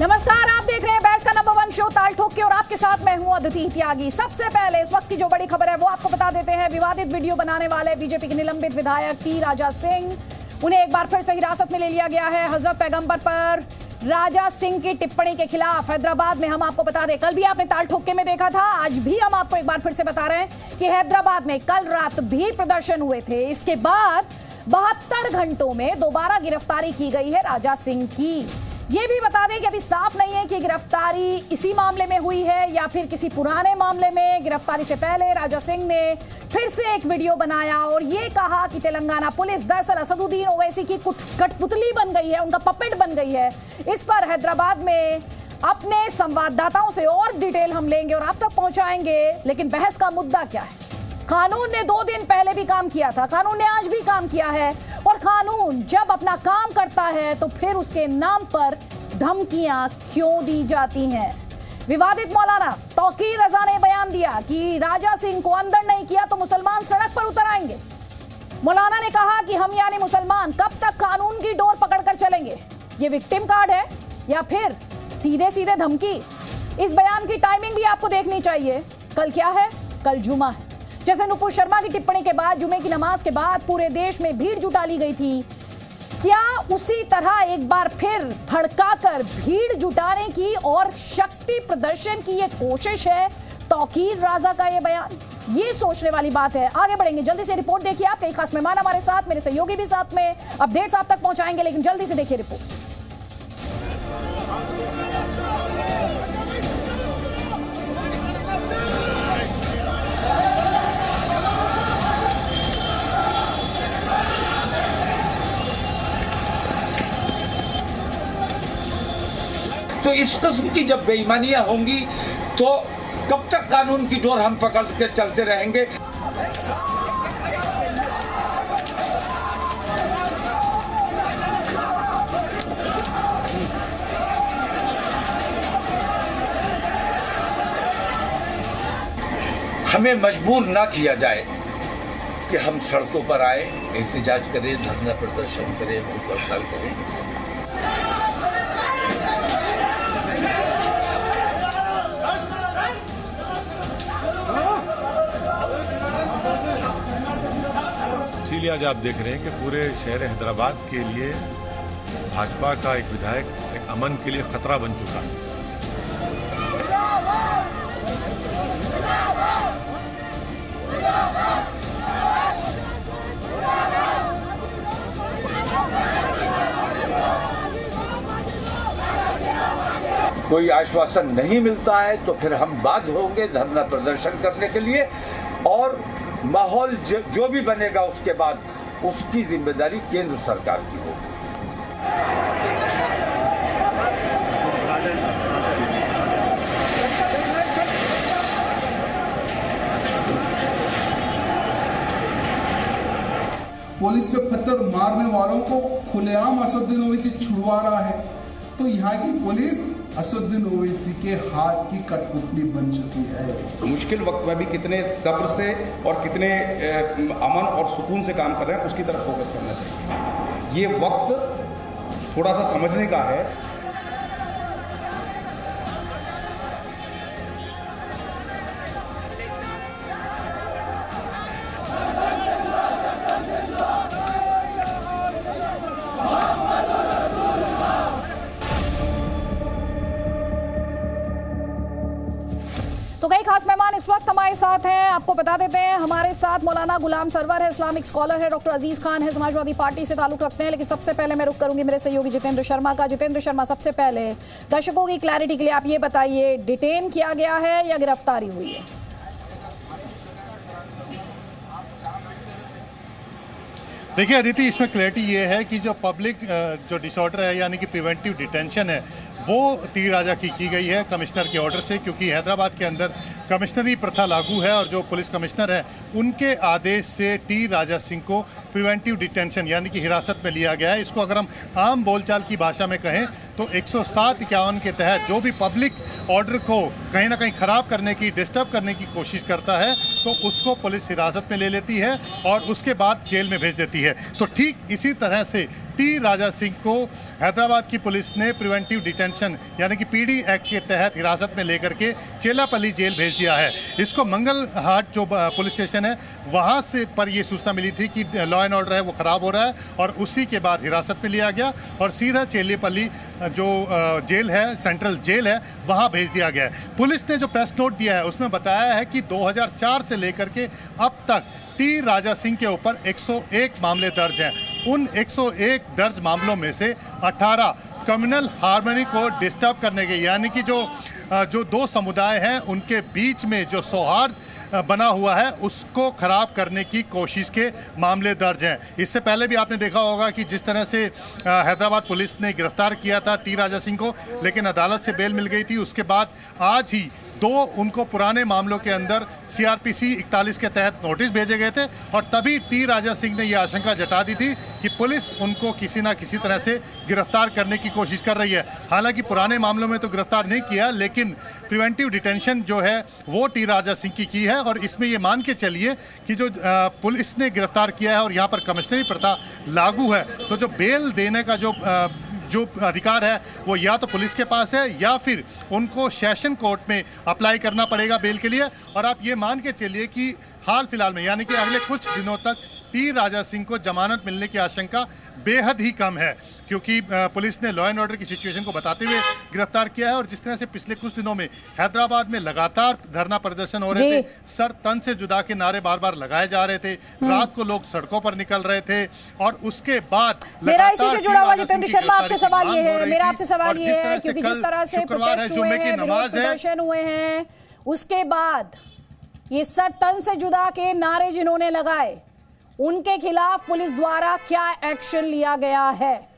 नमस्कार, आप देख रहे हैं बहस का नंबर 1 शो ताल ठोक के और आपके साथ मैं हूं अदिति त्यागी। सबसे पहले इस वक्त की जो बड़ी खबर है वो आपको बता देते हैं। विवादित वीडियो बनाने वाले बीजेपी के निलंबित विधायक टी राजा सिंह, उन्हें एक बार फिर से हिरासत में ले लिया गया है। हजरत पैगंबर पर राजा सिंह की टिप्पणी के खिलाफ हैदराबाद में, हम आपको बता दें, कल भी आपने ताल ठोके में देखा था, आज भी हम आपको एक बार फिर से बता रहे हैं कि हैदराबाद में कल रात भी प्रदर्शन हुए थे। इसके बाद 72 घंटों में दोबारा गिरफ्तारी की गई है राजा सिंह की। ये भी बता दें कि अभी साफ नहीं है कि गिरफ्तारी इसी मामले में हुई है या फिर किसी पुराने मामले में। गिरफ्तारी से पहले राजा सिंह ने फिर से एक वीडियो बनाया और ये कहा कि तेलंगाना पुलिस दरअसल असदुद्दीन ओवैसी की कठपुतली बन गई है, उनका पपेट बन गई है। इस पर हैदराबाद में अपने संवाददाताओं से और डिटेल हम लेंगे और आप तक पहुंचाएंगे। लेकिन बहस का मुद्दा क्या है? कानून ने 2 दिन पहले भी काम किया था, कानून ने आज भी काम किया है, और कानून जब अपना काम करता है तो फिर उसके नाम पर धमकियां क्यों दी जाती हैं? विवादित मौलाना तौकीर रजा ने बयान दिया कि राजा सिंह को अंदर नहीं किया तो मुसलमान सड़क पर उतर आएंगे। मौलाना ने कहा कि हम यानी मुसलमान कब तक कानून की डोर पकड़कर चलेंगे? ये विक्टिम कार्ड है या फिर सीधे सीधे धमकी? इस बयान की टाइमिंग भी आपको देखनी चाहिए। कल क्या है? कल जुमा है। जैसे नुपुर शर्मा की टिप्पणी के बाद, जुमे की नमाज के बाद पूरे देश में भीड़ जुटा ली गई थी, क्या उसी तरह एक बार फिर भड़काकर भीड़ जुटाने की और शक्ति प्रदर्शन की ये कोशिश है तौकीर राजा का ये बयान? ये सोचने वाली बात है। आगे बढ़ेंगे, जल्दी से रिपोर्ट देखिए आप। कई खास मेहमान हमारे साथ, मेरे सहयोगी भी साथ में, अपडेट्स आप तक पहुंचाएंगे, लेकिन जल्दी से देखिए रिपोर्ट। तो इस किस्म की जब बेईमानियां होंगी तो कब तक कानून की डोर हम पकड़ के चलते रहेंगे? हमें मजबूर ना किया जाए कि हम सड़कों पर आए, एहतजाज करें, धरना प्रदर्शन करें, भूख हड़ताल करें। इसीलिए आज आप देख रहे हैं कि पूरे शहर हैदराबाद के लिए भाजपा का एक विधायक एक अमन के लिए खतरा बन चुका है। कोई आश्वासन नहीं मिलता है तो फिर हम बाध्य होंगे धरना प्रदर्शन करने के लिए, और माहौल जो भी बनेगा उसके बाद उसकी जिम्मेदारी केंद्र सरकार की होगी। पुलिस पे पत्थर मारने वालों को खुलेआम असदुद्दीन ओवैसी छुड़वा रहा है, तो यहाँ की पुलिस असदुद्दीन ओवैसी के हाथ की कठपुतली बन चुकी है। मुश्किल वक्त में भी कितने सब्र से और कितने अमन और सुकून से काम कर रहे हैं उसकी तरफ फोकस करना चाहिए। ये वक्त थोड़ा सा समझने का है। तो कई खास मेहमान इस वक्त हमारे साथ हैं, आपको बता देते हैं। हमारे साथ मौलाना गुलाम सरवर है, इस्लामिक स्कॉलर है, डॉक्टर अजीज खान है, समाजवादी पार्टी से ताल्लुक रखते हैं। लेकिन सबसे पहले मैं रुक करूंगी मेरे सहयोगी जितेंद्र शर्मा का। जितेंद्र शर्मा, सबसे पहले दर्शकों की क्लैरिटी के लिए आप ये बताइए, डिटेन किया गया है या गिरफ्तारी हुई है? देखिए अदिति, इसमें क्लैरिटी ये है कि जो पब्लिक जो डिसऑर्डर है यानी कि प्रिवेंटिव डिटेंशन है वो टी राजा की गई है कमिश्नर के ऑर्डर से, क्योंकि हैदराबाद के अंदर कमिश्नरी प्रथा लागू है और जो पुलिस कमिश्नर है उनके आदेश से टी राजा सिंह को प्रिवेंटिव डिटेंशन यानी कि हिरासत में लिया गया है। इसको अगर हम आम बोलचाल की भाषा में कहें तो 107-51 के तहत जो भी पब्लिक ऑर्डर को कहीं ना कहीं ख़राब करने की, डिस्टर्ब करने की कोशिश करता है तो उसको पुलिस हिरासत में ले लेती है और उसके बाद जेल में भेज देती है। तो ठीक इसी तरह से टी राजा सिंह को हैदराबाद की पुलिस ने प्रिवेंटिव डिटेंशन यानी कि पीडी एक्ट के तहत हिरासत में लेकर के चेलापल्ली जेल भेज दिया है। इसको मंगलहाट जो पुलिस स्टेशन है वहाँ से पर ये सूचना मिली थी कि लॉ एंड ऑर्डर है वो ख़राब हो रहा है और उसी के बाद हिरासत में लिया गया और सीधा चेलापल्ली जो जेल है, सेंट्रल जेल है, वहाँ भेज दिया गया है। पुलिस ने जो प्रेस नोट दिया है उसमें बताया है कि 2004 से लेकर के अब तक टी राजा सिंह के ऊपर 101 मामले दर्ज हैं। उन 101 दर्ज मामलों में से 18 कम्युनल हार्मनी को डिस्टर्ब करने के यानी कि जो दो समुदाय हैं उनके बीच में जो सौहार्द बना हुआ है उसको खराब करने की कोशिश के मामले दर्ज हैं। इससे पहले भी आपने देखा होगा कि जिस तरह से हैदराबाद पुलिस ने गिरफ्तार किया था टी राजा सिंह को, लेकिन अदालत से बेल मिल गई थी। उसके बाद आज ही उनको पुराने मामलों के अंदर CRPC 41 के तहत नोटिस भेजे गए थे और तभी टी राजा सिंह ने यह आशंका जता दी थी कि पुलिस उनको किसी ना किसी तरह से गिरफ्तार करने की कोशिश कर रही है। हालांकि पुराने मामलों में तो गिरफ्तार नहीं किया, लेकिन प्रिवेंटिव डिटेंशन जो है वो टी राजा सिंह की है और इसमें ये मान के चलिए कि जो पुलिस ने गिरफ्तार किया है और यहाँ पर कमिश्नरी प्रथा लागू है, तो जो बेल देने का जो अधिकार है वो या तो पुलिस के पास है या फिर उनको सेशन कोर्ट में अप्लाई करना पड़ेगा बेल के लिए। और आप ये मान के चलिए कि हाल फिलहाल में यानी कि अगले कुछ दिनों तक टी राजा सिंह को जमानत मिलने की आशंका बेहद ही कम है, क्योंकि पुलिस ने लॉ एंड ऑर्डर की सिचुएशन को बताते हुए गिरफ्तार किया है। और जिस तरह से पिछले कुछ दिनों में हैदराबाद में लगातार धरना प्रदर्शन हो रहे थे, सर तन से जुदा के नारे बार बार लगाए जा रहे थे, रात को लोग सड़कों पर निकल रहे थे और उसके बाद मेरा इसी से जुड़ा हुआ जितेंद्र शर्मा आपसे सवाल ये है, मेरा आपसे सवाल ये है क्योंकि जिस तरह से प्रोटेस्ट हुए हैं, विरोध प्रदर्शन हुए हैं, उसके बाद ये सर तन से जुदा के नारे जिन्होंने लगाए उनके खिलाफ पुलिस द्वारा क्या एक्शन लिया गया है?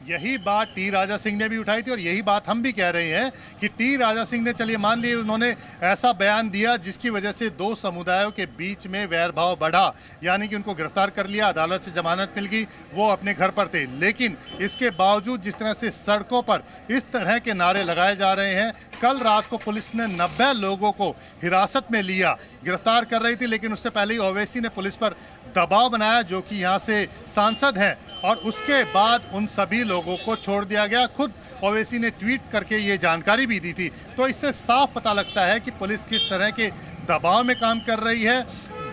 यही बात टी राजा सिंह ने भी उठाई थी और यही बात हम भी कह रहे हैं कि टी राजा सिंह ने, चलिए मान लिए उन्होंने ऐसा बयान दिया जिसकी वजह से दो समुदायों के बीच में वैर भाव बढ़ा, यानी कि उनको गिरफ्तार कर लिया, अदालत से जमानत मिल गई, वो अपने घर पर थे, लेकिन इसके बावजूद जिस तरह से सड़कों पर इस तरह के नारे लगाए जा रहे हैं, कल रात को पुलिस ने 90 लोगों को हिरासत में लिया, गिरफ्तार कर रही थी, लेकिन उससे पहले ही ओवैसी ने पुलिस पर दबाव बनाया जो कि यहाँ से सांसद हैं और उसके बाद उन सभी लोगों को छोड़ दिया गया। खुद ओवैसी ने ट्वीट करके ये जानकारी भी दी थी। तो इससे साफ पता लगता है कि पुलिस किस तरह के दबाव में काम कर रही है।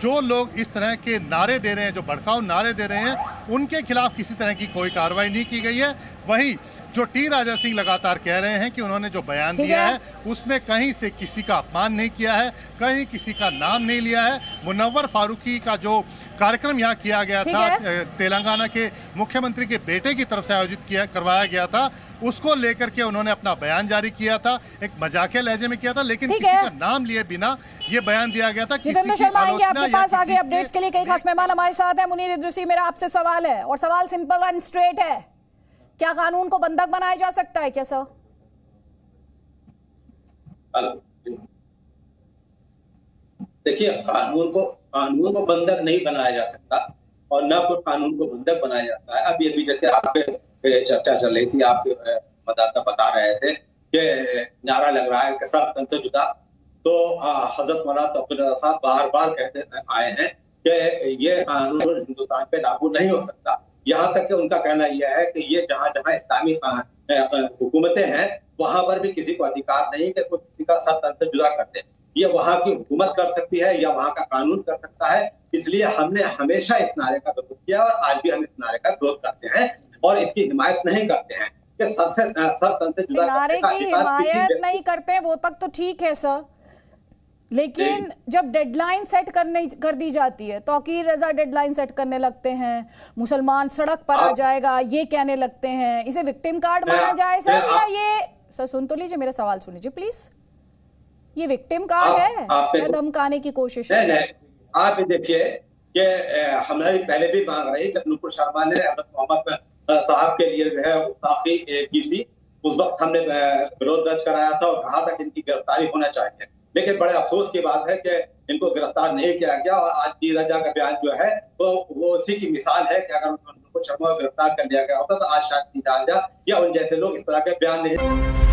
जो लोग इस तरह के नारे दे रहे हैं, जो भड़काऊ नारे दे रहे हैं, उनके खिलाफ किसी तरह की कोई कार्रवाई नहीं की गई है। वहीं जो टी राजा सिंह लगातार कह रहे हैं कि उन्होंने जो बयान दिया है उसमें कहीं से किसी का अपमान नहीं किया है, कहीं किसी का नाम नहीं लिया है। मुनव्वर फारूकी का जो कार्यक्रम यहाँ किया गया था, तेलंगाना के मुख्यमंत्री के बेटे की तरफ से करवाया गया था, उसको लेकर के उन्होंने अपना बयान जारी किया था, एक मजाकिया लहजे में किया था, लेकिन किसी का नाम लिए बिना ये बयान दिया गया था। जितेंद्र शर्मा आएंगे आपके पास आगे अपडेट्स के लिए। कई खास मेहमान हमारे साथ हैं। मुनीर इद्रिसी, मेरा आपसे सवाल है और सवाल सिंपल एंड स्ट्रेट है, क्या कानून को बंधक बनाया जा सकता है क्या सर? देखिए, कानून को बंधक नहीं बनाया जा सकता और न कोई कानून को बंधक बनाया जाता है। अब ये भी जैसे आपके चर्चा चल रही थी, आपके मतदाता बता रहे थे कि नारा लग रहा है कि सर तन से जुदा, तो हजरत मौलाना तौकीर साहब बार बार कहते आए हैं कि ये कानून हिंदुस्तान पे लागू नहीं हो सकता। यहाँ तक कि उनका कहना यह है कि ये जहाँ जहाँ इस्लामी हुकूमतें हैं वहां पर भी किसी को अधिकार नहीं कि कोई किसी का सर तन से जुदा कर दे। ये वहां की हुकूमत कर सकती है या वहां का कानून कर सकता है। इसलिए हमने हमेशा इस नारे का विरोध किया और आज भी हम इस नारे का विरोध करते हैं और इसकी हिमायत नहीं करते हैं कि सर तन से जुदा नारे की हिमायत नहीं करते, वो तक तो ठीक है सर, लेकिन जब डेडलाइन सेट कर दी जाती है, तौकीर रजा डेडलाइन सेट करने लगते हैं, मुसलमान सड़क पर आ जाएगा ये कहने लगते हैं, इसे विक्टिम कार्ड माना जाए सर? या ये सर सुन तो लीजिए, मेरा सवाल सुन लीजिए प्लीज, ये विक्टिम कार्ड है या धमकाने की कोशिश है? नहीं, आप देखिए कि हमारी पहले भी मांग रही जब नुपुर शर्मा ने हज़रत मोहम्मद साहब के लिए जो है गुस्ताखी की थी, उस वक्त हमने विरोध दर्ज कराया था और कहा था कि इनकी गिरफ्तारी होना चाहिए। लेकिन बड़े अफसोस की बात है कि इनको गिरफ्तार नहीं किया गया और आज टी राजा का बयान जो है तो वो उसी की मिसाल है कि अगर नुपुर शर्मा को गिरफ्तार कर लिया गया होता तो आज शायद टी राजा या उन जैसे लोग इस तरह के बयान नहीं